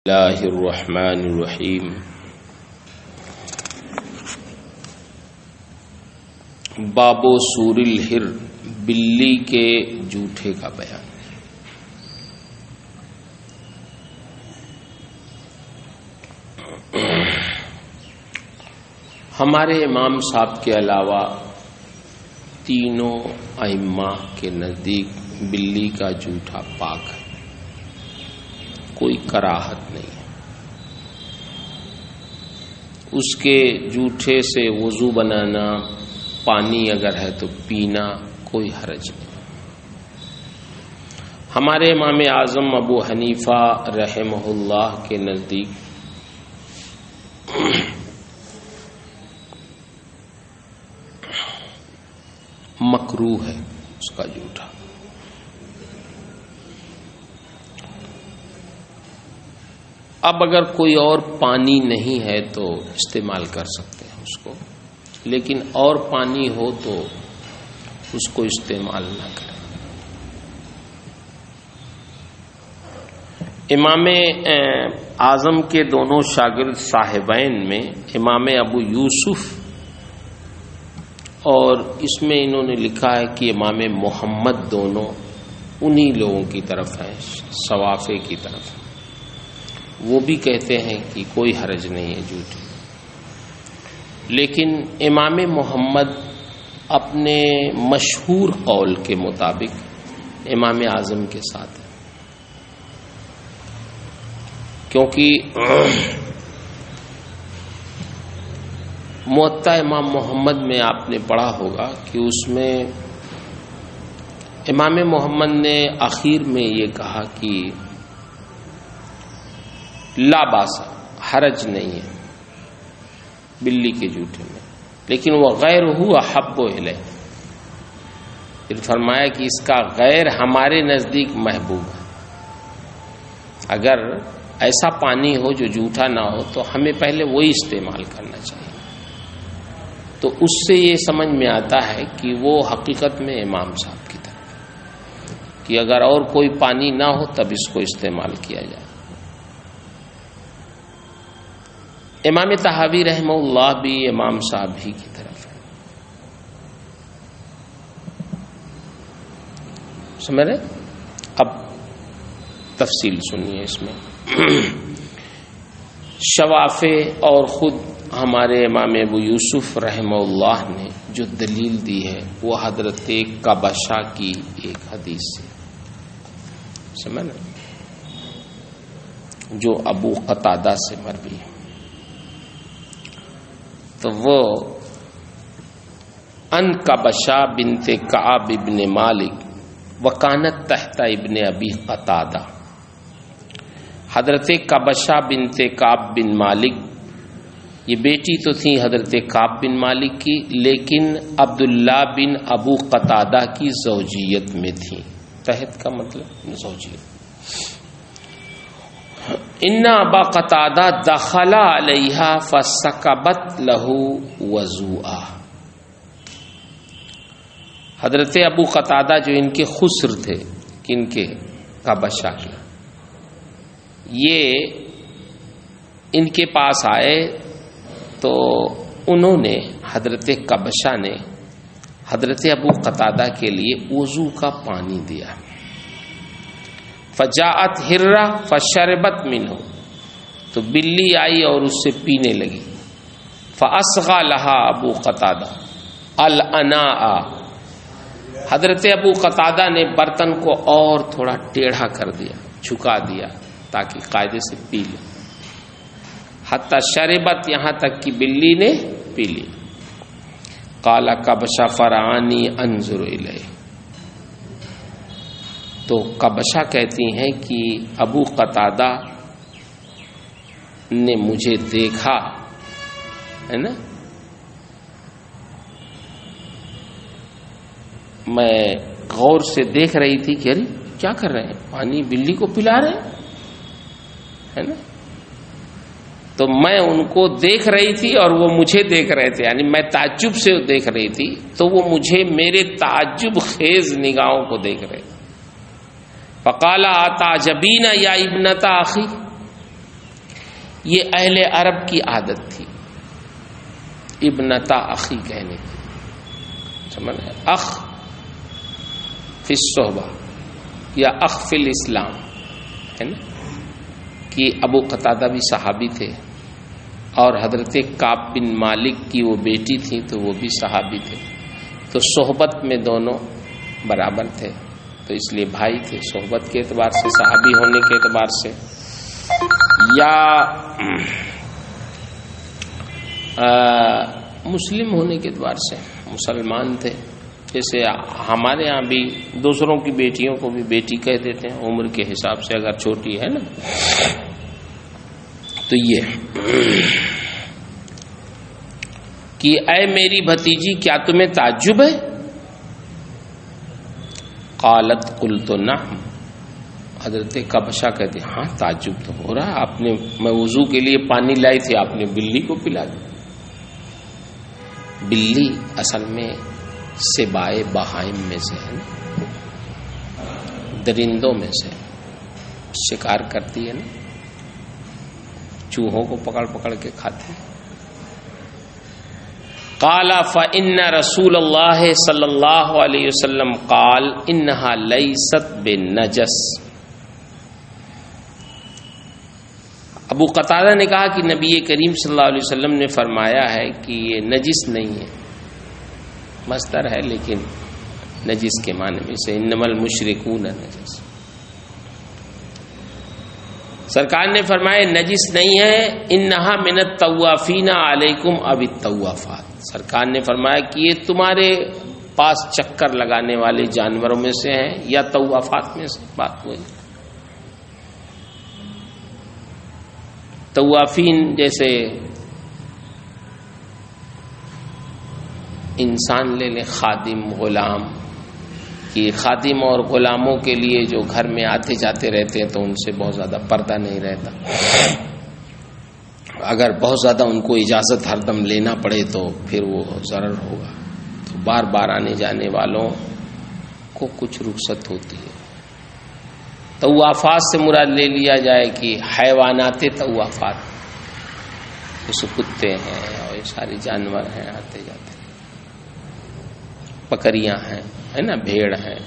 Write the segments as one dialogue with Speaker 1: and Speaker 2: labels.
Speaker 1: اللہ الرحمن الرحیم۔ باب سور الہر، بلی کے جوٹے کا بیان۔ ہمارے امام صاحب کے علاوہ تینوں ائمہ کے نزدیک بلی کا جوٹا پاک ہے، کوئی کراہت نہیں ہے۔ اس کے جوٹے سے وضو بنانا، پانی اگر ہے تو پینا، کوئی حرج نہیں۔ ہمارے امام اعظم ابو حنیفہ رحمہ اللہ کے نزدیک مکروہ ہے اس کا جوٹا۔ اب اگر کوئی اور پانی نہیں ہے تو استعمال کر سکتے ہیں اس کو، لیکن اور پانی ہو تو اس کو استعمال نہ کریں۔ امام اعظم کے دونوں شاگرد صاحبین میں امام ابو یوسف، اور اس میں انہوں نے لکھا ہے کہ امام محمد دونوں انہی لوگوں کی طرف ہیں، صوافے کی طرف ہیں۔ وہ بھی کہتے ہیں کہ کوئی حرج نہیں ہے جوٹے، لیکن امام محمد اپنے مشہور قول کے مطابق امام اعظم کے ساتھ ہیں، کیونکہ موطا امام محمد میں آپ نے پڑھا ہوگا کہ اس میں امام محمد نے آخر میں یہ کہا کہ لا باس، حرج نہیں ہے بلی کے جوٹے میں، لیکن وہ غیر ہوا حب الیہ، پھر فرمایا کہ اس کا غیر ہمارے نزدیک محبوب ہے۔ اگر ایسا پانی ہو جو جوٹا نہ ہو تو ہمیں پہلے وہی استعمال کرنا چاہیے۔ تو اس سے یہ سمجھ میں آتا ہے کہ وہ حقیقت میں امام صاحب کی طرف، کہ اگر اور کوئی پانی نہ ہو تب اس کو استعمال کیا جائے۔ امام طحاوی رحمہ اللہ بھی امام صاحب ہی کی طرف ہے، سمجھ رہے؟ اب تفصیل سنیے اس میں۔ شوافے اور خود ہمارے امام ابو یوسف رحمہ اللہ نے جو دلیل دی ہے وہ حضرت کبشہ کی ایک حدیث سے، سمجھ نا، جو ابو قتادہ سے مروی ہے۔ تو وہ ان کبشہ بنت کعب ابن مالک وکانت تحت ابن ابی قتادہ، حضرت کبشہ بنت کعب بن مالک، یہ بیٹی تو تھی حضرت کعب بن مالک کی، لیکن عبداللہ بن ابو قتادہ کی زوجیت میں تھی۔ تحت کا مطلب زوجیت۔ ان ابا قتادہ دخل علیہا فسکبت لہ وضوءا، حضرت ابو قتادہ جو ان کے خسر تھے، کن کے؟ کبشہ کے، یہ ان کے پاس آئے تو انہوں نے، حضرت کبشہ نے حضرت ابو قتادہ کے لیے وضو کا پانی دیا۔ فجاءت ہرہ فشربت منہ، تو بلی آئی اور اس سے پینے لگی۔ فاصغى لها ابو قتادہ الاناء، حضرت ابو قتادہ نے برتن کو اور تھوڑا ٹیڑھا کر دیا، جھکا دیا تاکہ قاعدے سے پی لے۔ حتی شربت، یہاں تک کہ بلی نے پی لی۔ قال کبشہ فرعانی انظر الیہ، تو کبشہ کہتی ہیں کہ ابو قتادہ نے مجھے دیکھا، ہے نا، میں غور سے دیکھ رہی تھی کہ ارے کیا کر رہے ہیں، پانی بلی کو پلا رہے ہیں، ہے نا، تو میں ان کو دیکھ رہی تھی اور وہ مجھے دیکھ رہے تھے، یعنی میں تعجب سے دیکھ رہی تھی تو وہ مجھے میرے تعجب خیز نگاہوں کو دیکھ رہے تھے۔ فقال اتعجبین یا ابنۃ اخی، یہ اہل عرب کی عادت تھی ابنتا اخی کہنے کی، سمجھ رہے؟ اخ فی الصحبہ یا اخ فی الاسلام ہے نا، کہ ابو قتادہ بھی صحابی تھے اور حضرت کعب بن مالک کی وہ بیٹی تھی تو وہ بھی صحابی تھے، تو صحبت میں دونوں برابر تھے، تو اس لیے بھائی تھے، صحبت کے اعتبار سے، صحابی ہونے کے اعتبار سے، یا مسلم ہونے کے اعتبار سے مسلمان تھے، جیسے ہمارے ہاں بھی دوسروں کی بیٹیوں کو بھی بیٹی کہہ دیتے ہیں عمر کے حساب سے، اگر چھوٹی ہے نا۔ تو یہ کہ اے میری بھتیجی کیا تمہیں تعجب ہے؟ قالت قلت نعم، حضرت کبشہ کہتے ہیں ہاں تعجب تو ہو رہا، آپ نے، میں وضو کے لیے پانی لائی تھی، آپ نے بلی کو پلا دیا۔ بلی اصل میں سبائے بہائم میں سے ہے، درندوں میں سے، شکار کرتی ہے نا، چوہوں کو پکڑ پکڑ کے کھاتی ہے۔ قال فإن رسول اللہ صلی اللہ علیہ وسلم قال انہا لیست بنجس، ابو قتادہ نے کہا کہ نبی کریم صلی اللہ علیہ وسلم نے فرمایا ہے کہ یہ نجس نہیں ہے، مصدر ہے لیکن نجس کے معنی میں سے، انما المشرکون نجس، سرکار نے فرمایا نجس نہیں ہے، انہا من الطوافین علیکم اب الطوافات، سرکار نے فرمایا کہ یہ تمہارے پاس چکر لگانے والے جانوروں میں سے ہیں یا طوافات میں سے، بات ہوئی۔ طوافین جیسے انسان لے لیں، خادم، غلام، کہ خادم اور غلاموں کے لیے جو گھر میں آتے جاتے رہتے ہیں تو ان سے بہت زیادہ پردہ نہیں رہتا، اگر بہت زیادہ ان کو اجازت ہر دم لینا پڑے تو پھر وہ ضرر ہوگا، تو بار بار آنے جانے والوں کو کچھ رخصت ہوتی ہے۔ طوافات سے مراد لے لیا جائے کہ حیوانات طوافات، جیسے کتے ہیں اور یہ سارے جانور ہیں آتے جاتے، بکریاں ہیں ہے نا، بھیڑ ہیں،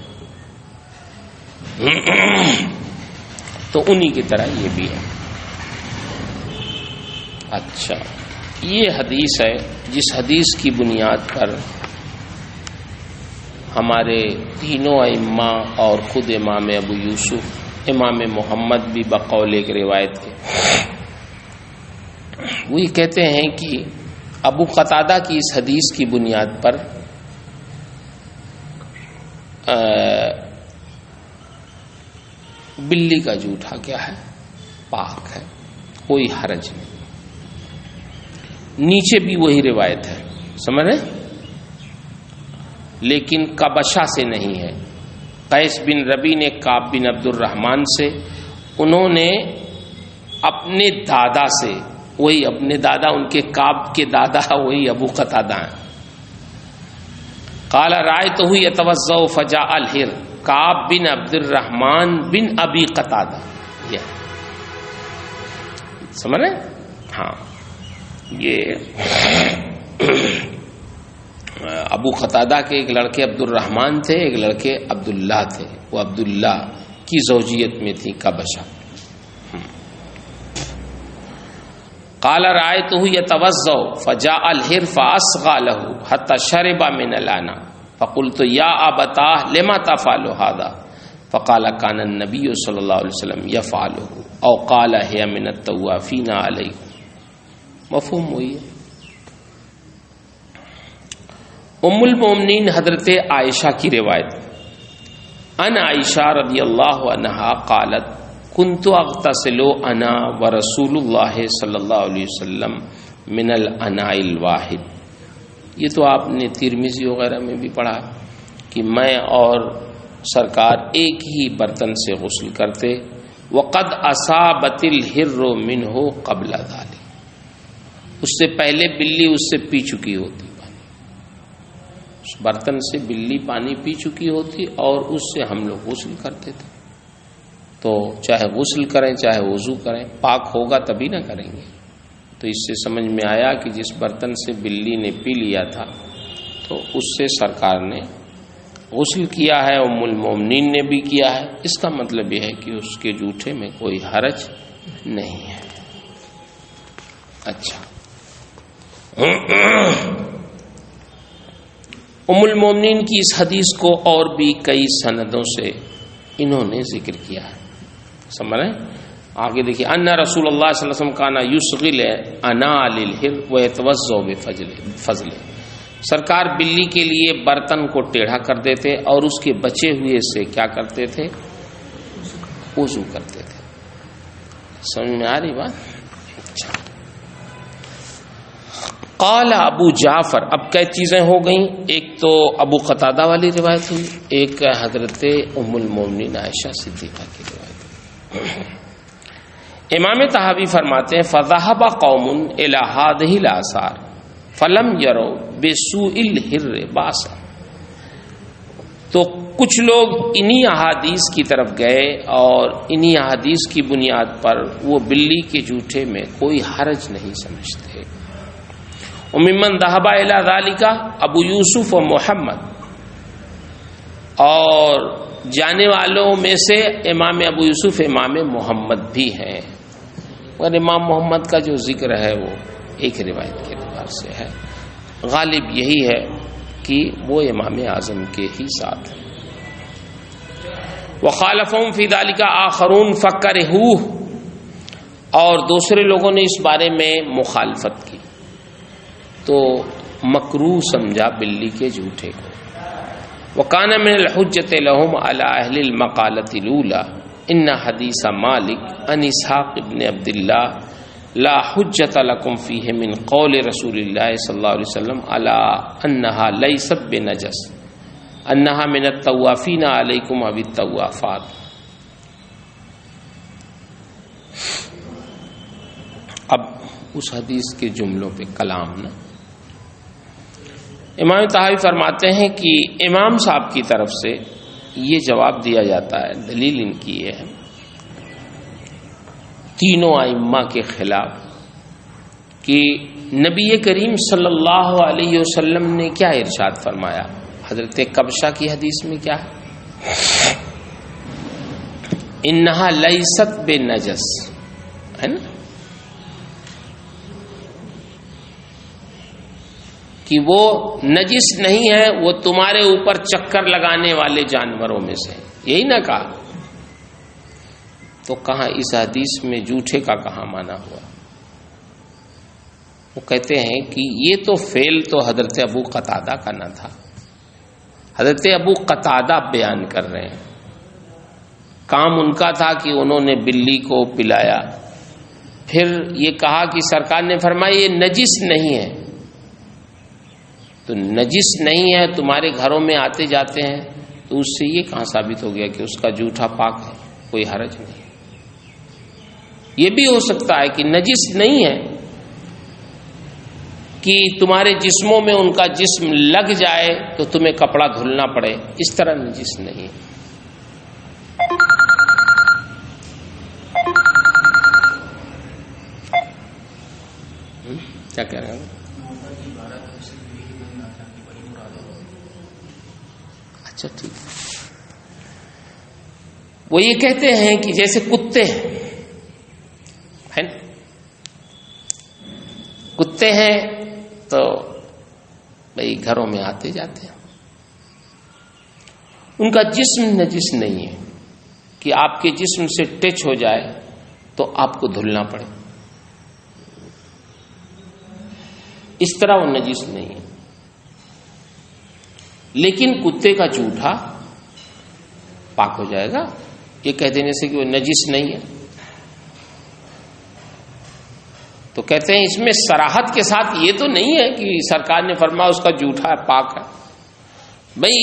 Speaker 1: تو انہی کی طرح یہ بھی ہے۔ اچھا، یہ حدیث ہے جس حدیث کی بنیاد پر ہمارے تینوں ائمہ اور خود امام ابو یوسف، امام محمد بھی بقول ایک روایت کے، وہ یہ کہتے ہیں کہ ابو قتادہ کی اس حدیث کی بنیاد پر بلی کا جوٹا کیا ہے، پاک ہے، کوئی حرج نہیں۔ نیچے بھی وہی روایت ہے، سمجھ رہے، لیکن کبشہ سے نہیں ہے، قیس بن ربی نے کعب بن عبد الرحمن سے، انہوں نے اپنے دادا سے، وہی اپنے دادا، ان کے کعب کے دادا وہی ابو قتادہ ہیں، قال رأیتہ یتوضأ فجاء الحر، کعب بن عبد الرحمن بن ابی قتادہ، یہ سمجھ رہے، ہاں، یہ ابو قتادہ کے ایک لڑکے عبد الرحمن تھے، ایک لڑکے عبداللہ تھے، وہ عبداللہ کی زوجیت میں تھی کبشہ۔ قال رأیتہ یتوضأ فجاء الحر فاصغى له حتى شرب من الاناء فقلت یا ابتاه لما تفعل هذا فقال كان النبي صلی اللہ علیہ وسلم يفعله او قال هي من الطوافين علیکم، مفہوم ہوئی ہے۔ ام المومنین حضرت عائشہ کی روایت، ان عائشہ رضی اللہ عنہا قالت کنت اغتسل انا ورسول اللہ صلی اللہ علیہ وسلم من الاناء الواحد، یہ تو آپ نے ترمذی وغیرہ میں بھی پڑھا کہ میں اور سرکار ایک ہی برتن سے غسل کرتے، وقد اصابت الحر منہ قبل ذلك، اس سے پہلے بلی اس سے پی چکی ہوتی پانی، اس برتن سے بلی پانی پی چکی ہوتی اور اس سے ہم لوگ غسل کرتے تھے۔ تو چاہے غسل کریں چاہے وضو کریں، پاک ہوگا تبھی نہ کریں گے۔ تو اس سے سمجھ میں آیا کہ جس برتن سے بلی نے پی لیا تھا تو اس سے سرکار نے غسل کیا ہے، ام المومنین نے بھی کیا ہے، اس کا مطلب یہ ہے کہ اس کے جوٹے میں کوئی حرج نہیں ہے۔ اچھا، ام المومنین کی اس حدیث کو اور بھی کئی سندوں سے انہوں نے ذکر کیا ہے، سمجھ رہے ہیں؟ آگے دیکھیے، ان رسول اللہ صلی اللہ علیہ وسلم کان یشغل انال الہر ويتوضا بفضل، سرکار بلی کے لیے برتن کو ٹیڑھا کر دیتے اور اس کے بچے ہوئے سے کیا کرتے تھے؟ وضو کرتے تھے۔ سمجھ میں آ رہی بات؟ اچھا، قال ابو جعفر، اب کئی چیزیں ہو گئیں، ایک تو ابو قتادہ والی روایت ہوئی، ایک حضرت ام المومنین عائشہ صدیقہ کی روایت۔ امام طحاوی فرماتے ہیں فذهب قوم الى هذه الاثار فلم يروا بسوء الحر باسا، تو کچھ لوگ انہی احادیث کی طرف گئے اور انہی احادیث کی بنیاد پر وہ بلی کے جوٹے میں کوئی حرج نہیں سمجھتے۔ وممن ذهب الى ذلك ابو یوسف و محمد، اور جانے والوں میں سے امام ابو یوسف امام محمد بھی ہیں، اور امام محمد کا جو ذکر ہے وہ ایک روایت کے اعتبار سے ہے، غالب یہی ہے کہ وہ امام اعظم کے ہی ساتھ ہیں۔ وخالفهم فی ذلک آخرون فکرہوہ، اور دوسرے لوگوں نے اس بارے میں مخالفت کی تو مکروہ سمجھا بلی کے جھوٹے کو۔ وکان من الحجۃ لهم علی اہل المقالۃ الاولی ان حدیث مالک ان اسحاق ابن عبد اللہ لا حجۃ لکم فیہ من قول رسول اللہ صلی اللہ علیہ وسلم علی انہا لیست بنجس انہا من الطوافین علیکم او الطوافات۔ اب اس حدیث کے جملوں پہ کلام نا، امام طحاوی فرماتے ہیں کہ امام صاحب کی طرف سے یہ جواب دیا جاتا ہے، دلیل ان کی یہ ہے تینوں ائمہ کے خلاف کہ نبی کریم صلی اللہ علیہ وسلم نے کیا ارشاد فرمایا؟ حضرت کبشہ کی حدیث میں کیا ہے؟ انہا لیست بنجس، ہے نا، کہ وہ نجس نہیں ہے، وہ تمہارے اوپر چکر لگانے والے جانوروں میں سے، یہی نہ کہا؟ تو کہاں اس حدیث میں جھوٹے کا کہاں مانا ہوا؟ وہ کہتے ہیں کہ یہ تو فعل تو حضرت ابو قتادہ کا نہ تھا، حضرت ابو قتادہ بیان کر رہے ہیں، کام ان کا تھا کہ انہوں نے بلی کو پلایا، پھر یہ کہا کہ سرکار نے فرمایا یہ نجس نہیں ہے، تو نجس نہیں ہے، تمہارے گھروں میں آتے جاتے ہیں، تو اس سے یہ کہاں ثابت ہو گیا کہ اس کا جھوٹا پاک ہے؟ کوئی حرج نہیں۔ یہ بھی ہو سکتا ہے کہ نجس نہیں ہے کہ تمہارے جسموں میں ان کا جسم لگ جائے تو تمہیں کپڑا دھلنا پڑے، اس طرح نجس نہیں ہے۔ کیا کہہ رہے ہیں؟ اچھا ٹھیک، وہ یہ کہتے ہیں کہ جیسے کتے ہیں نا، کتے ہیں تو بھائی گھروں میں آتے جاتے ہیں، ان کا جسم نجس نہیں ہے کہ آپ کے جسم سے ٹچ ہو جائے تو آپ کو دھلنا پڑے، اس طرح وہ نجس نہیں ہے۔ لیکن کتے کا جوٹا پاک ہو جائے گا، یہ کہہ دینے سے کہ وہ نجس نہیں ہے۔ تو کہتے ہیں اس میں صراحت کے ساتھ یہ تو نہیں ہے کہ سرکار نے فرمایا اس کا جوٹا پاک ہے۔ بھئی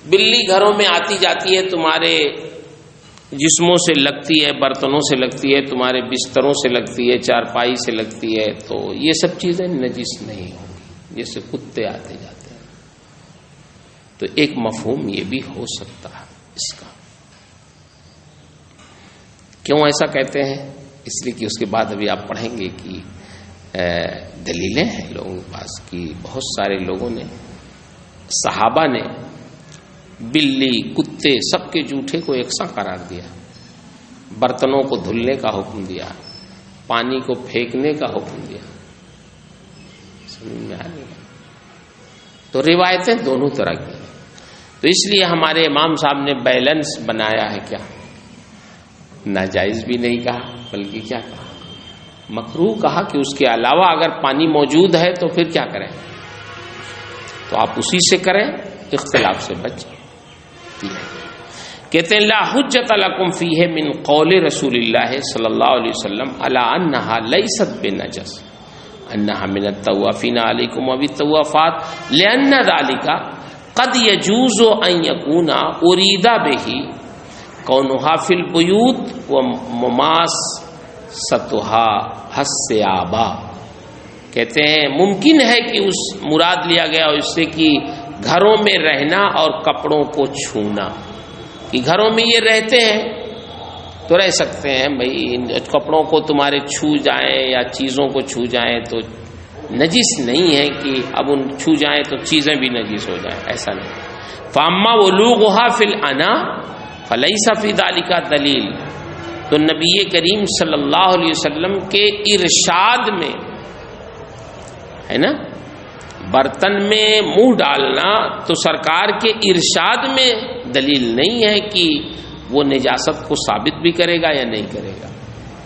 Speaker 1: بلی گھروں میں آتی جاتی ہے، تمہارے جسموں سے لگتی ہے، برتنوں سے لگتی ہے، تمہارے بستروں سے لگتی ہے، چارپائی سے لگتی ہے، تو یہ سب چیزیں نجس نہیں ہوں گی جیسے کتے آتے جاتے ہیں۔ تو ایک مفہوم یہ بھی ہو سکتا ہے اس کا کیوں ایسا کہتے ہیں؟ اس لیے کہ اس کے بعد ابھی آپ پڑھیں گے کہ دلیلیں ہیں لوگوں کے پاس کہ بہت سارے لوگوں نے، صحابہ نے بلی، کتے، سب کے جھوٹے کو یکساں قرار دیا، برتنوں کو دھلنے کا حکم دیا، پانی کو پھینکنے کا حکم دیا. سمجھ میں آ گیا؟ تو روایتیں دونوں طرح کی ہیں. تو اس لیے ہمارے امام صاحب نے بیلنس بنایا ہے. کیا ناجائز بھی نہیں کہا، بلکہ کیا کہا؟ مکروہ کہا کہ اس کے علاوہ اگر پانی موجود ہے تو پھر کیا کریں؟ تو آپ اسی سے کریں، اختلاف سے بچیں. کہتے ہیں لا حجت لکم فیہ من قول رسول اللہ صلی اللہ علیہ وسلم علی انہا لیست بنجس انہا من الطوافین علیکم وبالطوافات لأن ذلك قد يجوز ان يكون اريد به کونها فی البیوت ومماستها الثياب. کہتے ہیں ممکن ہے کہ اس مراد لیا گیا اس سے کہ گھروں میں رہنا اور کپڑوں کو چھونا، کہ گھروں میں یہ رہتے ہیں تو رہ سکتے ہیں، بھائی کپڑوں کو تمہارے چھو جائیں یا چیزوں کو چھو جائیں تو نجس نہیں ہے کہ اب ان چھو جائیں تو چیزیں بھی نجس ہو جائیں، ایسا نہیں. فاما ولوغها فی الانا فلیس فی ذلک دلیل. تو نبی کریم صلی اللہ علیہ وسلم کے ارشاد میں ہے نا، برتن میں منہ ڈالنا تو سرکار کے ارشاد میں دلیل نہیں ہے کہ وہ نجاست کو ثابت بھی کرے گا یا نہیں کرے گا.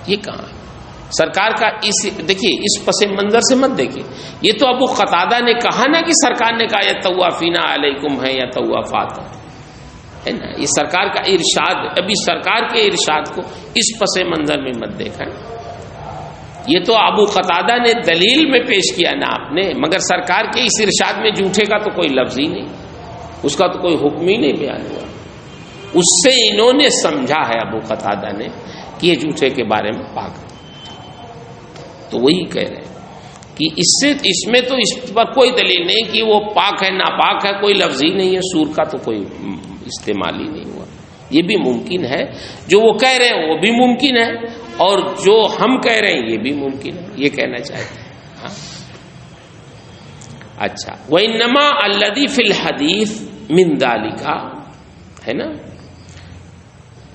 Speaker 1: یہ کہاں سرکار کا اس دیکھیے اس پس منظر سے مت دیکھیے. یہ تو ابو قتادہ نے کہا نا کہ سرکار نے کہا یا طوافین علیکم ہے یا طوافات ہے نا، یہ سرکار کا ارشاد. ابھی سرکار کے ارشاد کو اس پس منظر میں مت دیکھا. یہ تو ابو قتادہ نے دلیل میں پیش کیا نا آپ نے، مگر سرکار کے اس ارشاد میں جھوٹے کا تو کوئی لفظ ہی نہیں، اس کا تو کوئی حکم ہی نہیں بیان ہوا. اس سے انہوں نے سمجھا ہے ابو قتادہ نے کہ یہ جھوٹے کے بارے میں پاک. تو وہی کہہ رہے ہیں کہ اس میں تو اس پر کوئی دلیل نہیں کہ وہ پاک ہے ناپاک ہے، کوئی لفظ ہی نہیں ہے، سور کا تو کوئی استعمال ہی نہیں ہوا. یہ بھی ممکن ہے، جو وہ کہہ رہے ہیں وہ بھی ممکن ہے، اور جو ہم کہہ رہے ہیں یہ بھی ممکن ہے. یہ کہنا چاہتے ہیں. ہاں اچھا. وَإِنَّمَا الَّذِي فِي الْحَدِيثِ مِنْ ذَلِكَ ہے نا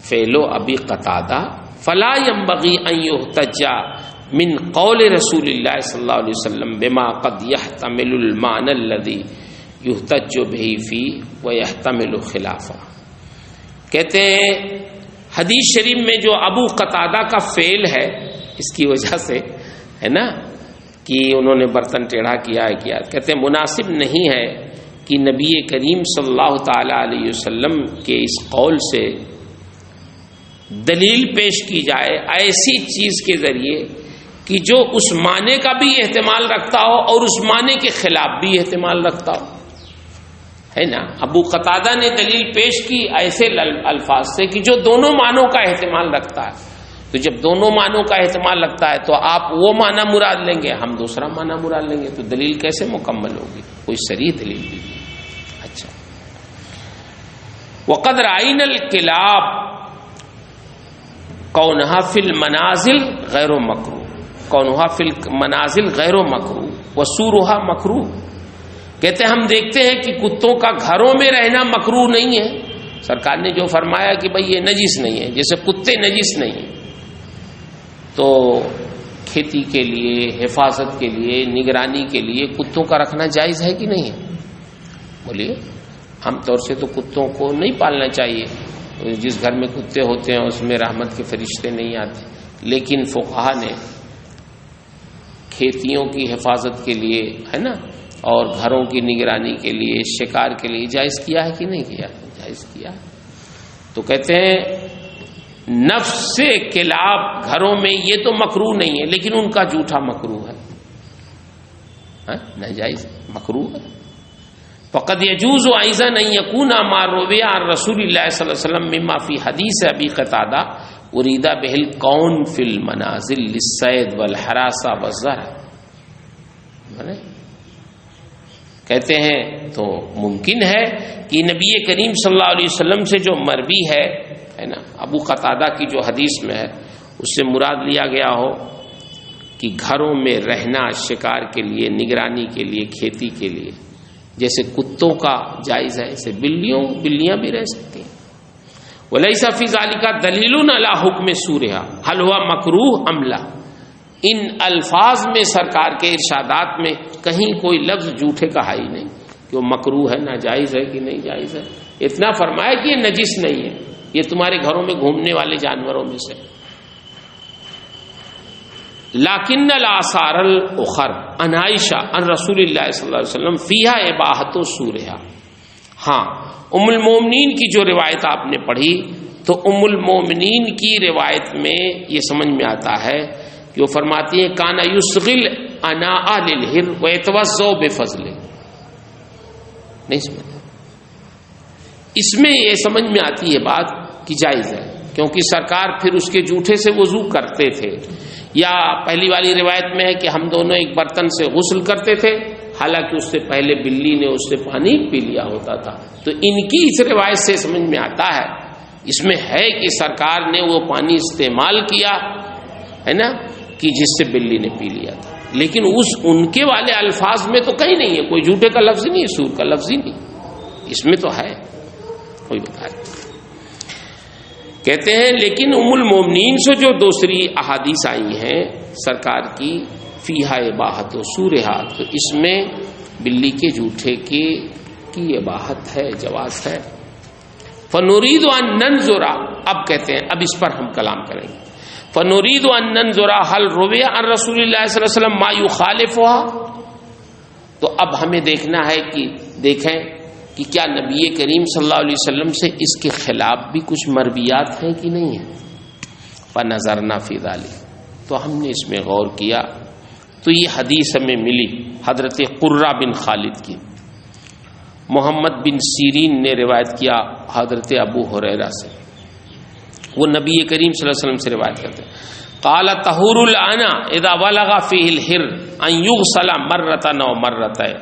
Speaker 1: فعل ابی قتادہ فلا ينبغي ان يحتج من قول رسول اللہ صلی اللہ علیہ وسلم بما قد يحتمل المعنى الذي يحتج به فيه ويحتمل خلافه. کہتے ہیں حدیث شریف میں جو ابو قتادہ کا فعل ہے، اس کی وجہ سے ہے نا کہ انہوں نے برتن ٹیڑھا کیا ہے کیا، کہتے ہیں مناسب نہیں ہے کہ نبی کریم صلی اللہ تعالی علیہ وسلم کے اس قول سے دلیل پیش کی جائے ایسی چیز کے ذریعے کہ جو اس معنی کا بھی احتمال رکھتا ہو اور اس معنی کے خلاف بھی احتمال رکھتا ہو، ہے نا. ابو قتادہ نے دلیل پیش کی ایسے الفاظ سے کہ جو دونوں معنوں کا احتمال رکھتا ہے. تو جب دونوں معنوں کا احتمال رکھتا ہے تو آپ وہ معنی مراد لیں گے، ہم دوسرا معنی مراد لیں گے، تو دلیل کیسے مکمل ہوگی؟ کوئی صریح دلیل بھی نہیں. اچھا. وقد رأينا الكلاب کونہا فی المنازل غیر مکروہ، کونہا فی المنازل غیر مکروہ وسورہا مکروہ. کہتے ہیں ہم دیکھتے ہیں کہ کتوں کا گھروں میں رہنا مکروہ نہیں ہے. سرکار نے جو فرمایا کہ بھئی یہ نجس نہیں ہے، جیسے کتے نجس نہیں ہیں، تو کھیتی کے لیے، حفاظت کے لیے، نگرانی کے لیے کتوں کا رکھنا جائز ہے کہ نہیں ہے؟ بولیے. عام طور سے تو کتوں کو نہیں پالنا چاہیے، جس گھر میں کتے ہوتے ہیں اس میں رحمت کے فرشتے نہیں آتے. لیکن فقہا نے کھیتیوں کی حفاظت کے لیے ہے نا اور گھروں کی نگرانی کے لیے، شکار کے لیے جائز کیا ہے کہ نہیں کیا؟ جائز کیا. تو کہتے ہیں نفس سے کلاب گھروں میں یہ تو مکروہ نہیں ہے، لیکن ان کا جھوٹا مکروہ ہے، ناجائز مکروہ ہے. فقد يجوز ايضا ان يكون ما روي عن رسول الله صلی اللہ علیہ وسلم مما في حديث ابي قتادہ اريد به الكون في المنازل للصيد والحراسه والزرع. کہتے ہیں تو ممکن ہے کہ نبی کریم صلی اللہ علیہ وسلم سے جو مروی ہے ہے نا، ابو قتادہ کی جو حدیث میں ہے اس سے مراد لیا گیا ہو کہ گھروں میں رہنا شکار کے لیے، نگرانی کے لیے، کھیتی کے لیے، جیسے کتوں کا جائز ہے ایسے بلیاں بھی رہ سکتی ہیں. وَلَيْسَ فِي ذَلِكَ دَلِيلٌ عَلَى حُكْمِ سُورِهَا هَلْ هُوَ مَكْرُوهٌ أَمْ لَا. ان الفاظ میں سرکار کے ارشادات میں کہیں کوئی لفظ جھوٹے کا ہے ہی نہیں کہ وہ مکروہ ہے، ناجائز ہے کہ نہیں جائز ہے. اتنا فرمایا کہ یہ نجس نہیں ہے، یہ تمہارے گھروں میں گھومنے والے جانوروں میں سے. لیکن الآثار الاخر عن عائشہ عن رسول اللہ صلی اللہ علیہ وسلم فیہا اباحۃ سورہا. ہاں، ام المومنین کی جو روایت آپ نے پڑھی تو ام المومنین کی روایت میں یہ سمجھ میں آتا ہے کہ وہ فرماتی ہیں کان یسغل اناء للہر ویتوضا بفضل. نہیں سمجھ، اس میں یہ سمجھ میں آتی ہے بات کہ جائز ہے، کیونکہ سرکار پھر اس کے جوٹھے سے وضو کرتے تھے. یا پہلی والی روایت میں ہے کہ ہم دونوں ایک برتن سے غسل کرتے تھے، حالانکہ اس سے پہلے بلی نے اس سے پانی پی لیا ہوتا تھا. تو ان کی اس روایت سے سمجھ میں آتا ہے، اس میں ہے کہ سرکار نے وہ پانی استعمال کیا ہے نا کہ جس سے بلی نے پی لیا تھا. لیکن ان کے والے الفاظ میں تو کہیں نہیں ہے، کوئی جھوٹے کا لفظ نہیں ہے، سور کا لفظ ہی نہیں. اس میں تو ہے، کوئی بتائے. کہتے ہیں لیکن ام المومنین سے جو دوسری احادیث آئی ہیں سرکار کی فیہا اباحۃ سورہا، تو اس میں بلی کے جھوٹے کی اباحت ہے، جواز ہے. فنرید ان ننظر، اب کہتے ہیں اب اس پر ہم کلام کریں گے. فنرید ان ننظر هل روی عن رسول اللہ صلی اللہ علیہ وسلم ما یخالفها. تو اب ہمیں دیکھنا ہے کہ دیکھیں کہ کیا نبی کریم صلی اللہ علیہ وسلم سے اس کے خلاف بھی کچھ مرویات ہیں کہ نہیں ہیں. فنظرنا فی ذلک، تو ہم نے اس میں غور کیا تو یہ حدیث ہمیں ملی حضرت قرہ بن خالد کی. محمد بن سیرین نے روایت کیا حضرت ابو ہریرہ سے، وہ نبی کریم صلی اللہ علیہ وسلم سے روایت کرتے ہیں قال طہور العنا اذا بلغ فیہ الحر ان یغسل مرۃ او مرتين.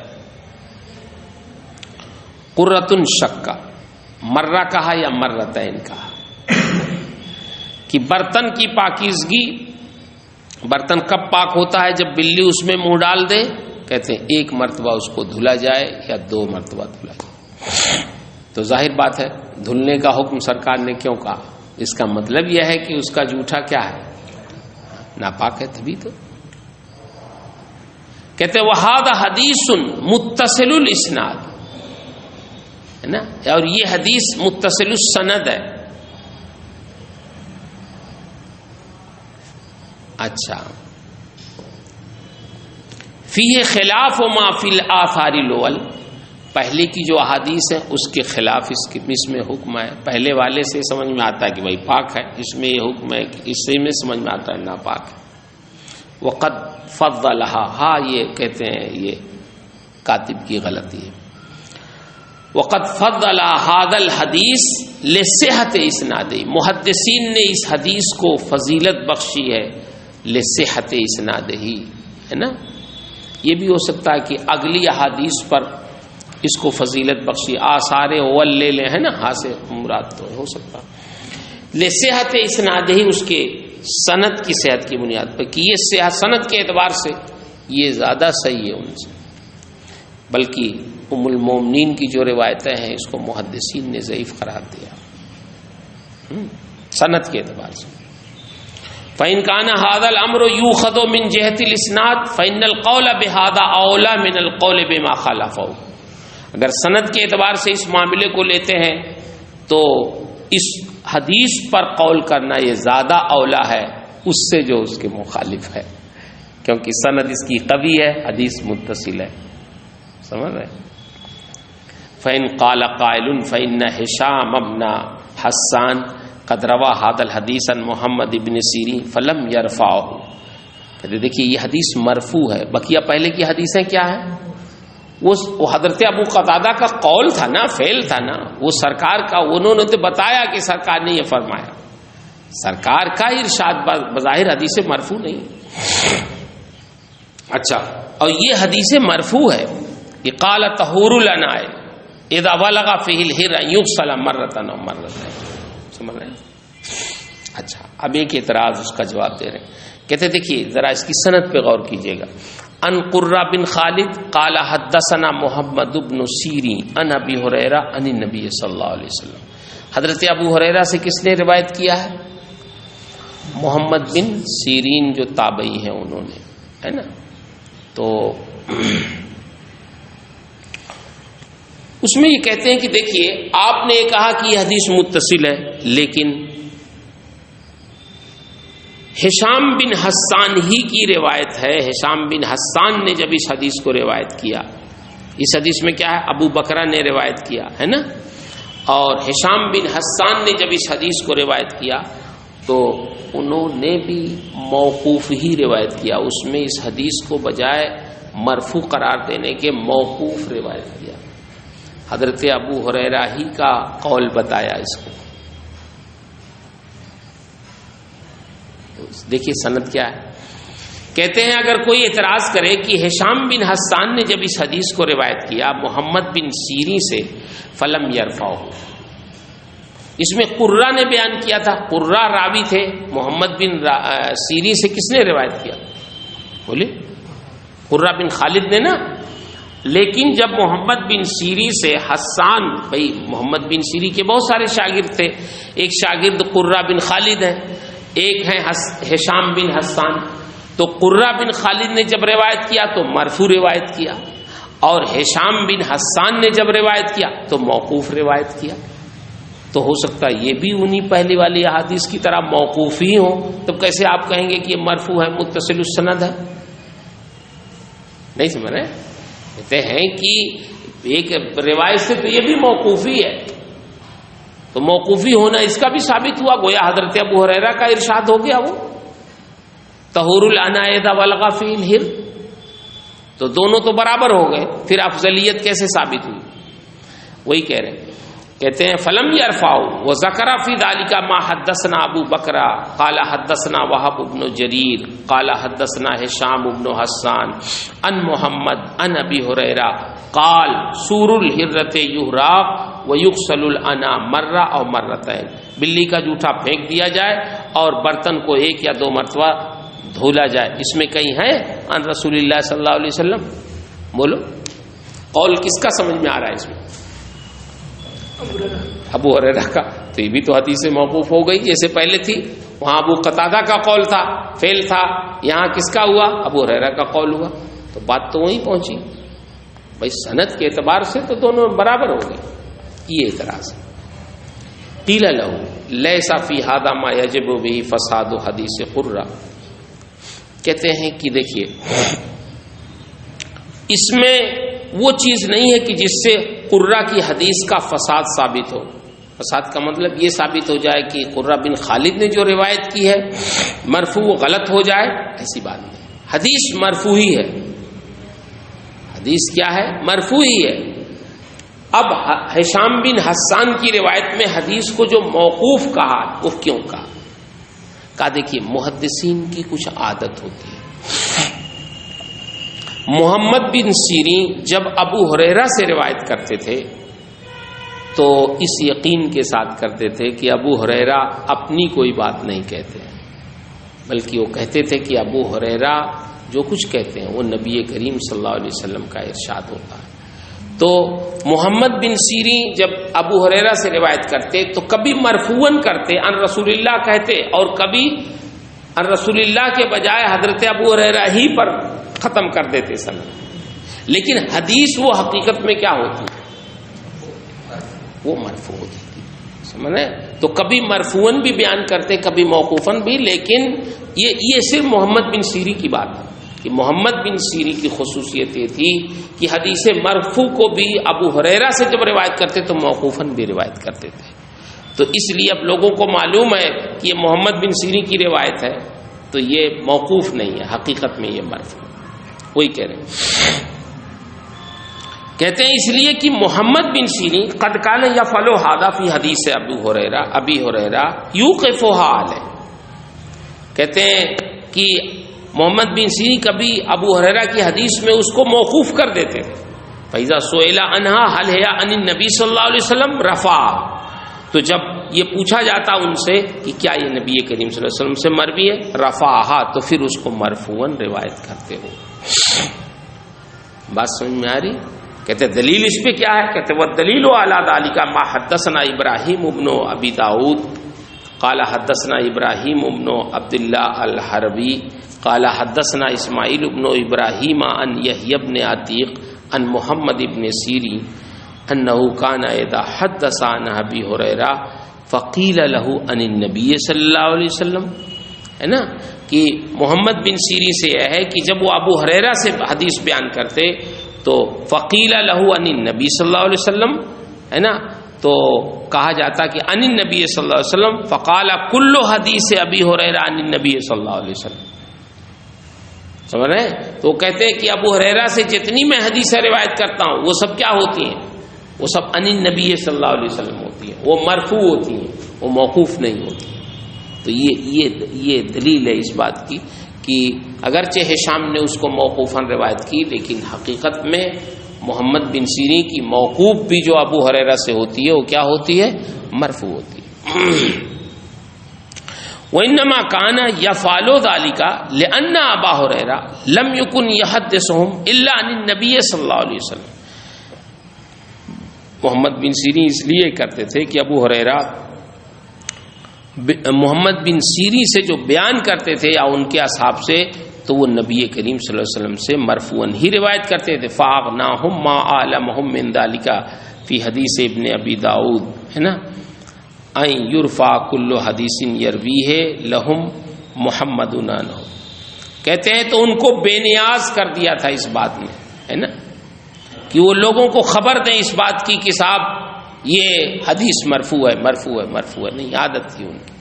Speaker 1: قرۃ شکا، مرہ کہا یا مرتين کہا کہ برتن کی پاکیزگی، برتن کب پاک ہوتا ہے جب بلی اس میں منہ ڈال دے. کہتے ہیں ایک مرتبہ اس کو دھلا جائے یا 2 مرتبہ دھلا جائے. تو ظاہر بات ہے دھلنے کا حکم سرکار نے کیوں کہا؟ اس کا مطلب یہ ہے کہ اس کا جوٹھا کیا ہے، ناپاک ہے. تبھی تو کہتے ہیں وہذا حدیث متصل الاسناد، ہے نا، اور یہ حدیث متصل السند ہے. اچھا، فیہ خلاف ما فی الآثار الاول، پہلے کی جو احادیث ہے اس کے خلاف اس میں حکم ہے. پہلے والے سے سمجھ میں آتا ہے کہ بھائی پاک ہے، اس میں یہ حکم ہے کہ اس سے میں سمجھ میں آتا ہے ناپاک ہے. وقد فضلھا، ہاں یہ کہتے ہیں یہ کاتب کی غلطی ہے. وقد فضل ھذا الحدیث لصحت اسنادہ، محدثین نے اس حدیث کو فضیلت بخشی ہے لصحت اسنادہ، ہے نا. یہ بھی ہو سکتا ہے کہ اگلی احادیث پر اس کو فضیلت بخشی، آثار اول لے لیں، ہے نا، ہاں سے مراد تو ہو سکتا. لصحت اسنادہ، اس کے سند کی صحت کی بنیاد پر کہ یہ صحت سند کے اعتبار سے یہ زیادہ صحیح ہے ان سے. بلکہ ام المومنین کی جو روایتیں ہیں اس کو محدثین نے ضعیف قرار دیا سند کے اعتبار سے. فَإِنْ كَانَ هَذَا الْأَمْرُ يُؤْخَذُ مِنْ جِهَةِ الْإِسْنَادِ فَإِنَّ الْقَوْلَ بِهَذَا أَوْلَى مِنَ الْقَوْلِ بِمَا خَالَفَهُ. اگر سند کے اعتبار سے اس معاملے کو لیتے ہیں تو اس حدیث پر قول کرنا یہ زیادہ اولا ہے اس سے جو اس کے مخالف ہے، کیونکہ سند اس کی قوی ہے، حدیث متصل ہے. سمجھ رہے؟ فَإِنْ قَالَ قَائِلٌ فَإِنَّ هِشَامَ بْنَ حَسَّانَ قد روا هذا الحدیث عن محمد ابن سیرین فلم يرفعه. کہتے دیکھیے یہ حدیث مرفوع ہے. بقیہ پہلے کی حدیثیں کیا ہیں؟ وہ حضرت ابو قتادہ کا قول تھا نا، فعل تھا نا، وہ سرکار کا، انہوں نے تو بتایا کہ سرکار نے یہ فرمایا. سرکار کا ارشاد بظاہر حدیث مرفوع نہیں. اچھا، اور یہ حدیث مرفوع ہے کہ قال طہور الاناء اذا بلغ فیہ الحر ان یغسل مرۃ او مرتين. سمجھ رہے ہیں؟ اچھا اب ایک اعتراض اس کا جواب دے رہے ہیں، کہتے دیکھیے ذرا اس کی سند پہ غور کیجئے گا. ان قرہ بن خالد قال حدثنا محمد بن سیرین عن ابی ہریرہ عن النبی صلی اللہ علیہ وسلم. حضرت ابو ہریرہ سے کس نے روایت کیا ہے؟ محمد بن سیرین جو تابعی ہیں انہوں نے، ہے نا. تو اس میں یہ کہتے ہیں کہ دیکھیے آپ نے کہا کہ یہ حدیث متصل ہے، لیکن ہشام بن حسان ہی کی روایت ہے. ہشام بن حسان نے جب اس حدیث کو روایت کیا، اس حدیث میں کیا ہے؟ ابو بکرہ نے روایت کیا ہے نا. اور ہشام بن حسان نے جب اس حدیث کو روایت کیا تو انہوں نے بھی موقوف ہی روایت کیا. اس میں اس حدیث کو بجائے مرفوع قرار دینے کے موقوف روایت کیا. حضرت ابو ہریرہ ہی کا قول بتایا اس کو. دیکھیے سند کیا ہے. کہتے ہیں اگر کوئی اعتراض کرے کہ ہشام بن حسان نے جب اس حدیث کو روایت کیا محمد بن سیرین سے فلم یرفعہ، اس میں قرہ نے بیان کیا تھا، قرہ راوی تھے. محمد بن سیرین سے کس نے روایت کیا؟ بولے قرہ بن خالد نے نا. لیکن جب محمد بن سیرین سے حسان، بھائی محمد بن سیرین کے بہت سارے شاگرد تھے، ایک شاگرد قرہ بن خالد ہے، ایک ہے ہشام بن حسان. تو قرہ بن خالد نے جب روایت کیا تو مرفوع روایت کیا، اور ہشام بن حسان نے جب روایت کیا تو موقوف روایت کیا. تو ہو سکتا ہے یہ بھی انہی پہلی والی احادیث کی طرح موقوف ہی ہو. تب کیسے آپ کہیں گے کہ یہ مرفوع ہے، متصل السند ہے؟ نہیں سمجھ رہے؟ کہتے ہیں کہ ایک روایت سے تو یہ بھی موقوفی ہے، تو موقوفی ہونا اس کا بھی ثابت ہوا، گویا حضرت ابو ہریرہ کا ارشاد ہو گیا وہ طہور العنائد والغا فی الہر. تو دونوں تو برابر ہو گئے، پھر افضلیت کیسے ثابت ہوئی؟ وہی کہہ رہے ہیں. کہتے ہیں فلم یرفعوا وذکر فی ذلک ما حدثنا ابو بکر قال حدثنا وهب بن جریر قال حدثنا ہشام بن حسان عن محمد عن ابی ہریرہ قال سور الہرۃ یحراق ویغسل الانا مرہ او مرتين. بلی کا جوٹا پھینک دیا جائے اور برتن کو ایک یا دو مرتبہ دھولا جائے. اس میں کہیں ہے ان رسول اللہ صلی اللہ علیہ وسلم؟ بولو قول کس کا سمجھ میں آ رہا ہے اس میں؟ ابو ہریرہ کا. تو یہ بھی تو حدیث موقوف ہو گئی، جیسے پہلے تھی وہاں ابو قتادہ کا قول تھا، فعل تھا، یہاں کس کا ہوا؟ ابو ہریرہ کا قول ہوا. تو بات تو وہیں پہنچی. بھائی سند کے اعتبار سے تو دونوں برابر ہو گئے. یہ اعتراض ہے. قیل لہ لیس فی ھذا ما یجب بہ فساد حدیث قرہ. کہتے ہیں کہ دیکھیے اس میں وہ چیز نہیں ہے کہ جس سے قرہ کی حدیث کا فساد ثابت ہو. فساد کا مطلب یہ ثابت ہو جائے کہ قرہ بن خالد نے جو روایت کی ہے مرفوع وہ غلط ہو جائے، ایسی بات نہیں. حدیث مرفوع ہی ہے. حدیث کیا ہے؟ مرفوع ہی ہے. اب ہشام بن حسان کی روایت میں حدیث کو جو موقوف کہا وہ کیوں کہا؟ دیکھیے محدثین کی کچھ عادت ہوتی ہے. محمد بن سیرین جب ابو ہریرہ سے روایت کرتے تھے تو اس یقین کے ساتھ کرتے تھے کہ ابو ہریرہ اپنی کوئی بات نہیں کہتے ہیں، بلکہ وہ کہتے تھے کہ ابو ہریرہ جو کچھ کہتے ہیں وہ نبی کریم صلی اللہ علیہ وسلم کا ارشاد ہوتا ہے. تو محمد بن سیرین جب ابو ہریرہ سے روایت کرتے تو کبھی مرفوعاً کرتے ان رسول اللہ کہتے، اور کبھی ان رسول اللہ کے بجائے حضرت ابو ہریرہ ہی پر ختم کر دیتے سند. لیکن حدیث وہ حقیقت میں کیا ہوتی؟ وہ مرفوع ہوتی تھی. سمجھے؟ تو کبھی مرفوعاً بھی بیان کرتے، کبھی موقوفاً بھی. لیکن یہ صرف محمد بن سیرین کی بات ہے کہ محمد بن سیرین کی خصوصیت یہ تھی کہ حدیث مرفوع کو بھی ابو ہریرہ سے جب روایت کرتے تو موقوفاً بھی روایت کرتے تھے. تو اس لیے اب لوگوں کو معلوم ہے کہ یہ محمد بن سیرین کی روایت ہے تو یہ موقوف نہیں ہے، حقیقت میں یہ مرفوع. وہی کہہ رہے ہیں. کہتے ہیں اس لیے کہ محمد بن سیرین قد کان یفعل ھذا فی حدیث ابی ہریرہ یوقفھا علیہ. کہتے ہیں کہ محمد بن سیرین کبھی ابو ہریرہ کی حدیث میں اس کو موقوف کر دیتے تھے. فَإِذَا سُئِلَ عَنْهَا هَلْ هِيَ عَنِ النَّبِي صلی اللہ علیہ وسلم رفع. تو جب یہ پوچھا جاتا ان سے کہ کیا یہ نبی کریم صلی اللہ علیہ وسلم سے مروی ہے، رفعہا، تو پھر اس کو مرفوعاً روایت کرتے ہو۔ بات سمجھ میں آ رہی؟ کہتے دلیل اس پہ کیا ہے؟ کہتے وہ دلیل علی ذالک ما حدثنا ابراہیم ابن ابی داؤد قال حدثنا ابراہیم ابن عبداللہ الحربی قال حدثنا اسماعیل ابن ابراہیم عن یحیی ابن عتیق عن محمد ابن سیرین انہ کان اذا حدث عن ابی ہریرہ فقیل له عن النبی صلی اللہ علیہ وسلم، ہے نا، کہ محمد بن سیرین سے یہ ہے کہ جب وہ ابو ہریرہ سے حدیث بیان کرتے تو فقیل له عن النبی صلی اللہ علیہ وسلم، ہے نا، تو کہا جاتا کہ عن النبی صلی اللہ علیہ وسلم، فقال کل حدیث ابی ہریرہ عن النبی صلی اللہ علیہ وسلم، سمجھ رہے ہیں؟ تو وہ کہتے ہیں کہ ابو ہریرہ سے جتنی میں حدیثیں روایت کرتا ہوں وہ سب کیا ہوتی ہیں؟ وہ سب عن النبی صلی اللہ علیہ وسلم ہوتی ہیں، وہ مرفوع ہوتی ہیں، وہ موقوف نہیں ہوتی۔ تو یہ دلیل ہے اس بات کی کہ اگرچہ ہشام نے اس کو موقوفاً روایت کی، لیکن حقیقت میں محمد بن سیرین کی موقوف بھی جو ابو ہریرہ سے ہوتی ہے وہ کیا ہوتی ہے؟ مرفوع ہوتی ہے۔ وَإِنَّمَا كَانَ يَفْعَلُ ذَلِكَ لِأَنَّ أَبَا هُرَيْرَةَ لَمْ يَكُنْ يَحَدِّثُهُمْ إِلَّا عَنِ النَّبِيِّ صلی اللہ علیہ وسلم۔ محمد بن سیرین اس لیے کرتے تھے کہ ابو ہریرہ محمد بن سیرین سے جو بیان کرتے تھے یا ان کے اصحاب سے، تو وہ نبی کریم صلی اللہ علیہ وسلم سے مرفوعاً ہی روایت کرتے تھے۔ فَأَغْنَاهُمْ مَا أَعْلَمَهُمْ مِنْ ذَلِكَ فِي حدیث ابن ابی داؤد، ہے نا، أَن يُرْفَعَ كُلُّ حَدِيثٍ يَرْوِيهِ لَهُمْ مُحَمَّدٌ عَنْهُ، کہتے ہیں تو ان کو بے نیاز کر دیا تھا اس بات میں، ہے نا، کہ وہ لوگوں کو خبر دیں اس بات کی کہ صاحب یہ حدیث مرفوع ہے، مرفوع ہے، مرفوع ہے، نہیں، عادت تھی ان کی۔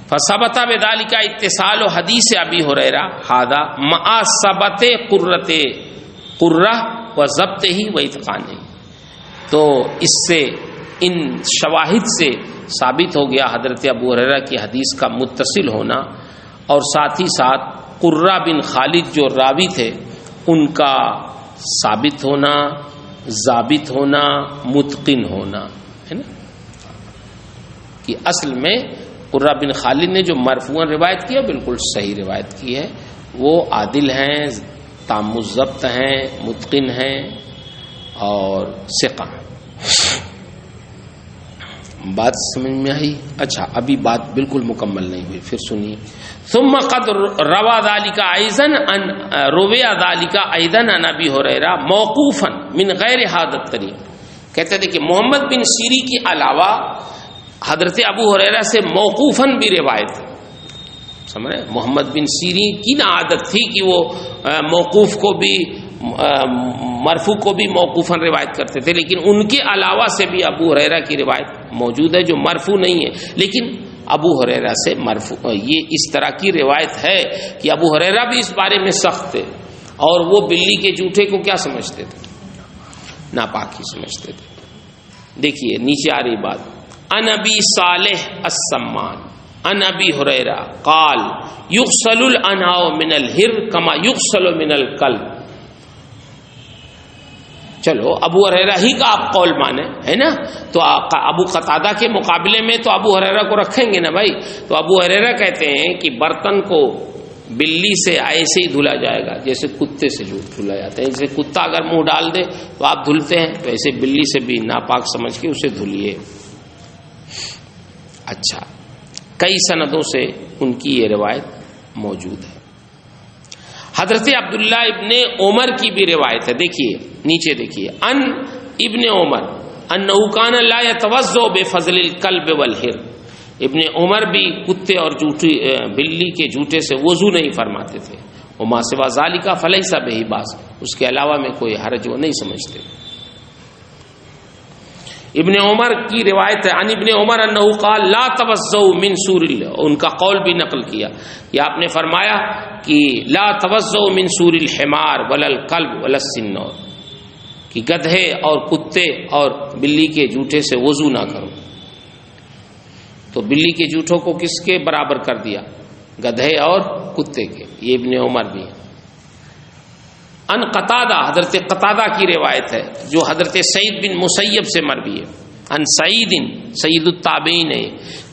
Speaker 1: فثبت بذلك اتصال حدیث ابی ہریرہ هذا مع ثبت قرہ وضبطہ واتقانہ، تو اس سے ان شواہد سے ثابت ہو گیا حضرت ابو ہریرہ کی حدیث کا متصل ہونا، اور ساتھ ہی ساتھ قرہ بن خالد جو راوی تھے ان کا ثابت ہونا، ضابط ہونا، متقن ہونا، ہے نا، کہ اصل میں قرہ بن خالد نے جو مرفوعاً روایت کی ہے بالکل صحیح روایت کی ہے، وہ عادل ہیں، تام الضبط ہیں، متقن ہیں اور ثقہ ہیں۔ بات سمجھ میں آئی؟ اچھا، ابھی بات بالکل مکمل نہیں ہوئی، پھر سنیے۔ ثم قد روى ذلك ايضا عن ابي هريره موقوفا من غیر هذا الطريق، کہتے تھے کہ محمد بن سیرین کے علاوہ حضرت ابو ہریرہ سے موقوفاً بھی روایت ہے، سمجھ رہے؟ محمد بن سیرین کی نہ عادت تھی کہ وہ موقوف کو بھی مرفوع کو بھی موقوفاً روایت کرتے تھے، لیکن ان کے علاوہ سے بھی ابو ہریرہ کی روایت موجود ہے جو مرفوع نہیں ہے، لیکن ابو ہریرہ سے مرفوع، یہ اس طرح کی روایت ہے کہ ابو ہریرہ بھی اس بارے میں سخت تھے، اور وہ بلی کے جوٹے کو کیا سمجھتے تھے؟ ناپاک ہی سمجھتے تھے۔ دیکھیے نیچے آ رہی بات، عن ابی صالح السمان عن ابی ہریرہ قال یغسل الاناء من الہر کما یغسل من الکلب۔ چلو ابو ہریرہ ہی کا آپ قول مانے، ہے نا، تو ابو قتادہ کے مقابلے میں تو ابو ہریرہ کو رکھیں گے نا بھائی۔ تو ابو ہریرہ کہتے ہیں کہ برتن کو بلی سے ایسے ہی دھلا جائے گا جیسے کتے سے دھلا جاتا ہے، جیسے کتا اگر منہ ڈال دے تو آپ دھلتے ہیں، تو ایسے بلی سے بھی ناپاک سمجھ کے اسے دھلیے۔ اچھا، کئی سندوں سے ان کی یہ روایت موجود ہے۔ حضرت عبداللہ ابن عمر کی بھی روایت ہے، دیکھیے نیچے دیکھیے، ان ابن عمر انہ کان لا یتوضا بفضل الکلب والہر، ابن عمر بھی کتے اور بلی کے جوٹے سے وضو نہیں فرماتے تھے، وما سوا ذالک فلیس بہ باس، اس کے علاوہ میں کوئی حرج وہ نہیں سمجھتے۔ ابن عمر کی روایت ہے، عن ابن عمر انہ قال لا توضؤ من سور اللہ، ان کا قول بھی نقل کیا کہ آپ نے فرمایا کہ لا توضؤ من سور الحمار ولا الکلب ولا السنور، کہ گدھے اور کتے اور بلی کے جوٹے سے وضو نہ کرو۔ تو بلی کے جوٹوں کو کس کے برابر کر دیا؟ گدھے اور کتے کے، یہ ابن عمر بھی ہے۔ ان قتادہ، حضرت قتادہ کی روایت ہے جو حضرت سعید بن مسیب سے مروی ہے، عن سعید سید التابعین ہے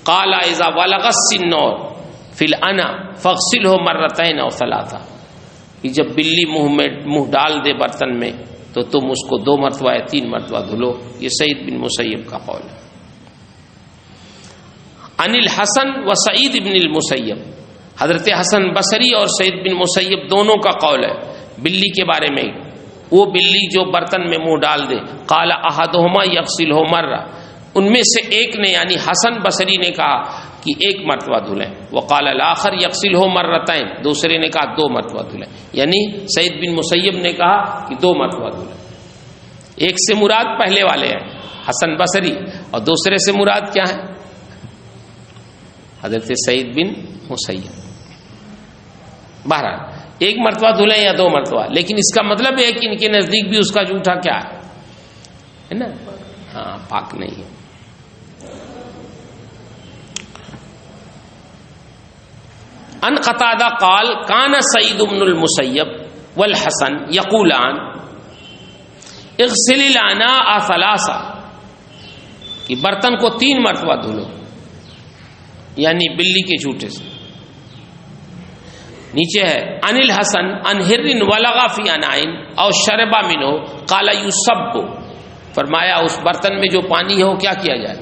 Speaker 1: قال اذا ولغ السن فی الانا فاغسله مرتين او ثلاثه، کہ جب بلی منہ ڈال دے برتن میں تو تم اس کو 2 مرتبہ یا 3 مرتبہ دھلو. یہ سعید بن مسیب کا قول ہے. عن الحسن و سعید بن المسیب، حضرت حسن بصری اور سعید بن مسیب دونوں کا قول ہے بلی کے بارے میں. وہ بلی جو برتن میں منہ ڈال دے، قال احدہما یغسلہ مرہ، ان میں سے ایک نے یعنی حسن بصری نے کہا کہ 1 مرتبہ دھلیں، وقال الاخر یغسلہ مرتين، دوسرے نے کہا 2 مرتبہ دھلیں. یعنی سعید بن مسیب نے کہا کہ 2 مرتبہ دھلیں. ایک سے مراد پہلے والے ہیں حسن بصری، اور دوسرے سے مراد کیا ہے؟ حضرت سعید بن مسیب. بہرحال 1 مرتبہ دھلیں یا 2 مرتبہ، لیکن اس کا مطلب ہے کہ ان کے نزدیک بھی اس کا جوٹا کیا ہے نا، ہاں پاک نہیں ہے. ان قتادہ قال کان سعید بن المسیب والحسن یقولان اغسل الاناء ثلاثا، کہ برتن کو 3 مرتبہ دھلو، یعنی بلی کے جھوٹے سے. نیچے ہے ان الحسن ان ہر ولغ فی انائن او شرب منہ قال یصب، فرمایا اس برتن میں جو پانی ہے وہ کیا کیا جائے؟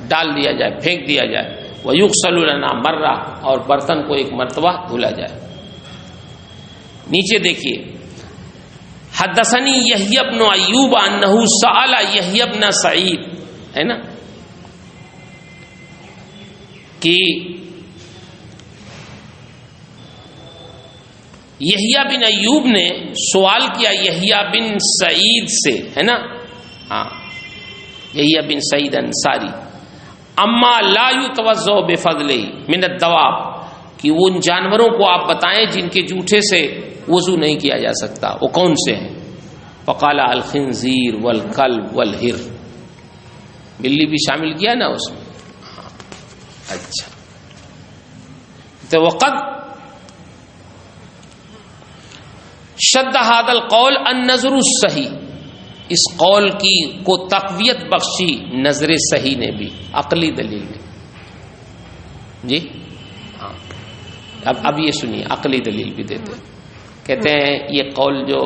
Speaker 1: ڈال دیا جائے، پھینک دیا جائے. وَيُغْسَلُ لَنَا مَرَّةً، اور برتن کو 1 مرتبہ دھلا جائے. نیچے دیکھیے حدثنی یحیی بن ایوب انہ سأل یحیی بن سعید، ہے نا، کہ یحییٰ بن ایوب نے سوال کیا یحییٰ بن سعید سے، ہے نا، ہاں یحییٰ بن سعید انصاری، اما لا یتوضأ بفضلہ من الدواب، کہ وہ ان جانوروں کو آپ بتائیں جن کے جوٹے سے وضو نہیں کیا جا سکتا، وہ کون سے ہیں؟ فقال الخنزیر والکلب والہر، بلی بھی شامل کیا نا اس میں. اچھا تو وقد شد هذا القول النظر الصحیح، اس قول کی کو تقویت بخشی نظر صحیح نے بھی، عقلی دلیل نے. جی ہاں اب یہ سنیے، عقلی دلیل بھی دیتے ہیں. کہتے ہیں یہ قول جو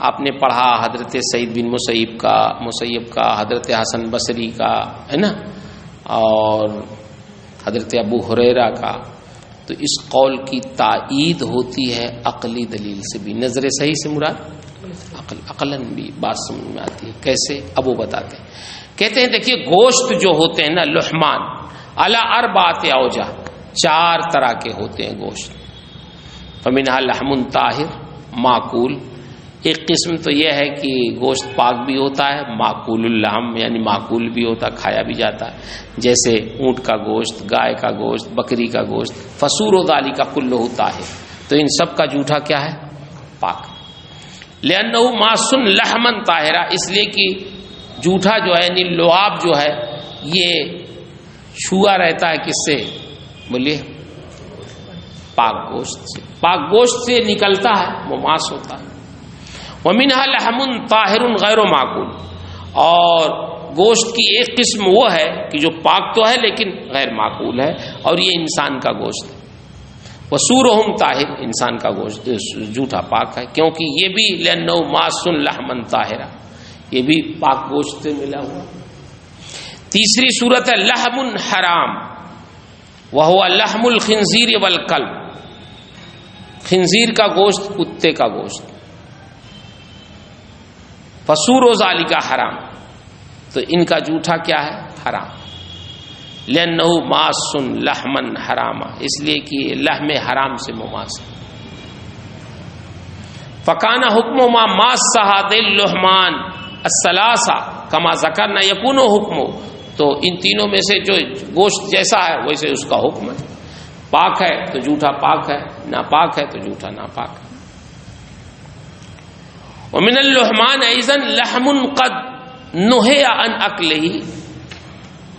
Speaker 1: آپ نے پڑھا حضرت سعید بن مسیب کا حضرت حسن بصری کا، ہے نا، اور حضرت ابو ہریرہ کا، تو اس قول کی تائید ہوتی ہے عقلی دلیل سے بھی. نظر صحیح سے مراد عقلاً بھی بات سمجھ میں آتی ہے. کیسے؟ اب وہ بتاتے ہیں. کہتے ہیں دیکھیے گوشت جو ہوتے ہیں نا، لحمان علی 4 اوجہ، 4 طرح کے ہوتے ہیں گوشت. فمنھا لحم طاہر معقول، ایک قسم تو یہ ہے کہ گوشت پاک بھی ہوتا ہے، معقول اللحم یعنی معقول بھی ہوتا ہے، کھایا بھی جاتا ہے، جیسے اونٹ کا گوشت، گائے کا گوشت، بکری کا گوشت. فسور ذالک کلہ طاہر، تو ان سب کا جوٹا کیا ہے؟ پاک. لأنہ ماسن لحما طاہرا، اس لیے کہ جوٹا جو ہے یعنی لعاب جو ہے یہ چھوا رہتا ہے کس سے؟ بولیے پاک گوشت سے. پاک گوشت سے نکلتا ہے وہ ماس ہوتا ہے. ومنھا لحم طاہر غیر معقول، اور گوشت کی ایک قسم وہ ہے کہ جو پاک تو ہے لیکن غیر معقول ہے، اور یہ انسان کا گوشت ہے. وسورہم طاہر، انسان کا گوشت جھوٹا پاک ہے، کیونکہ یہ بھی لأنہ ماس لحما طاہرا، یہ بھی پاک گوشت سے ملا ہوا. تیسری صورت ہے لحم حرام، وہو لحم الخنزیر والکلب، خنزیر کا گوشت، کتے کا گوشت. فسور و ذالک حرام، تو ان کا جوٹا کیا ہے؟ حرام. لأنہ ماس لحما حراما، اس لیے کہ لحم حرام سے مماس ہے. فکان حکم ما ماس هذه اللحمان الثلاثه کما ذکرنا یکون حکم، تو ان تینوں میں سے جو گوشت جیسا ہے ویسے اس کا حکم ہے. پاک ہے تو جوٹا پاک ہے، ناپاک ہے تو جوٹا ناپاک ہے. ومن اللحمان ایضا لحم قد نہی عن اکلہ،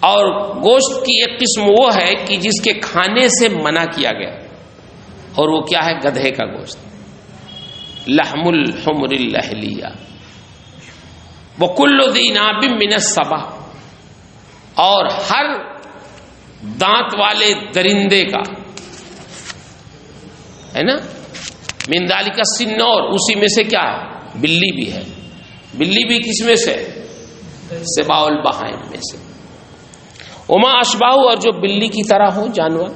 Speaker 1: اور گوشت کی ایک قسم وہ ہے کہ جس کے کھانے سے منع کیا گیا، اور وہ کیا ہے؟ گدھے کا گوشت. لحم الحمر اللحلیہ. وکل ذی ناب من السبع، اور ہر دانت والے درندے کا، ہے نا، من ذالک السنور، اسی میں سے کیا ہے؟ بلی بھی ہے۔ بلی بھی کس میں سے؟ سباع البہائم میں سے۔ وما اشباہ، اور جو بلی کی طرح ہو جانور،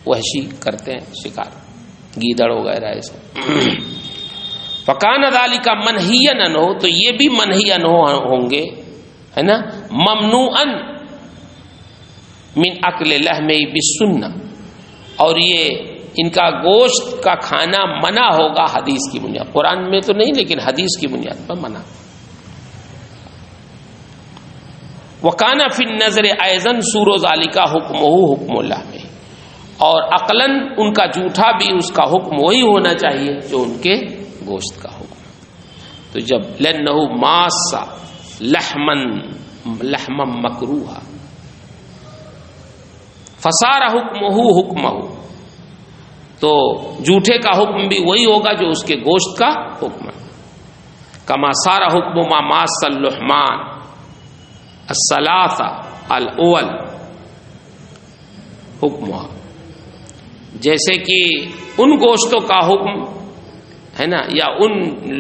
Speaker 1: وحشی کرتے ہیں شکار، گیدڑ وغیرہ ایسا۔ فکان ذالک منہیا عنہ، تو یہ بھی منہی عنہ ہوں گے، ہے نا، ممنوعا من اکل لحم بالسنہ، اور یہ ان کا گوشت کا کھانا منع ہوگا حدیث کی بنیاد، قرآن میں تو نہیں لیکن حدیث کی بنیاد پر منع۔ وکانا فی النظر ایضا سور ذالک حکمہ حکم اللحم، اور عقلاً ان کا جھوٹا بھی اس کا حکم وہی ہونا چاہیے جو ان کے گوشت کا حکم۔ تو جب لنہ ماس لحما مکروہا فصار حکمہ حکمہ، تو جھوٹے کا حکم بھی وہی ہوگا جو اس کے گوشت کا حکم ہے۔ کما صار حکم ما ماس اللحمان الثلاثہ الاول حکمہ، جیسے کہ ان گوشتوں کا حکم ہے نا، یا ان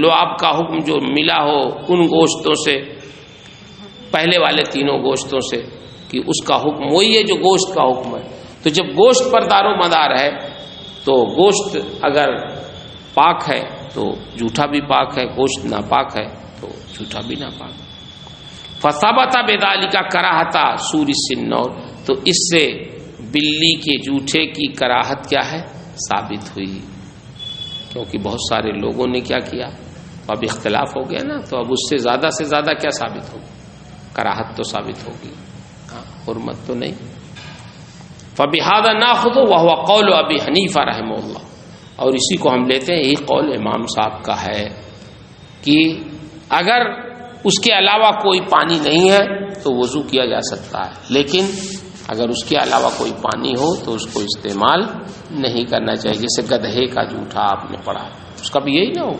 Speaker 1: لعاب کا حکم جو ملا ہو ان گوشتوں سے، پہلے والے تینوں گوشتوں سے، کہ اس کا حکم وہی ہے جو گوشت کا حکم ہے۔ تو جب گوشت پر دار و مدار ہے تو گوشت اگر پاک ہے تو جھوٹا بھی پاک ہے، گوشت ناپاک ہے تو جھوٹا بھی ناپاک ہے۔ فثبت بذالک کراہۃ سور السنور، تو اس سے بلی کے جھوٹے کی کراہت کیا ہے؟ ثابت ہوئی، کیونکہ بہت سارے لوگوں نے کیا کیا، اب اختلاف ہو گیا نا، تو اب اس سے زیادہ کیا ثابت ہوگی؟ کراہت تو ثابت ہوگی، حرمت تو نہیں۔ فبہذا ناخذ وهو قول ابی حنیفہ رحمہ اللہ، اور اسی کو ہم لیتے ہیں، یہی قول امام صاحب کا ہے کہ اگر اس کے علاوہ کوئی پانی نہیں ہے تو وضو کیا جا سکتا ہے، لیکن اگر اس کے علاوہ کوئی پانی ہو تو اس کو استعمال نہیں کرنا چاہیے۔ جیسے گدھے کا جھوٹا آپ نے پڑھا، اس کا بھی یہی نہ ہو،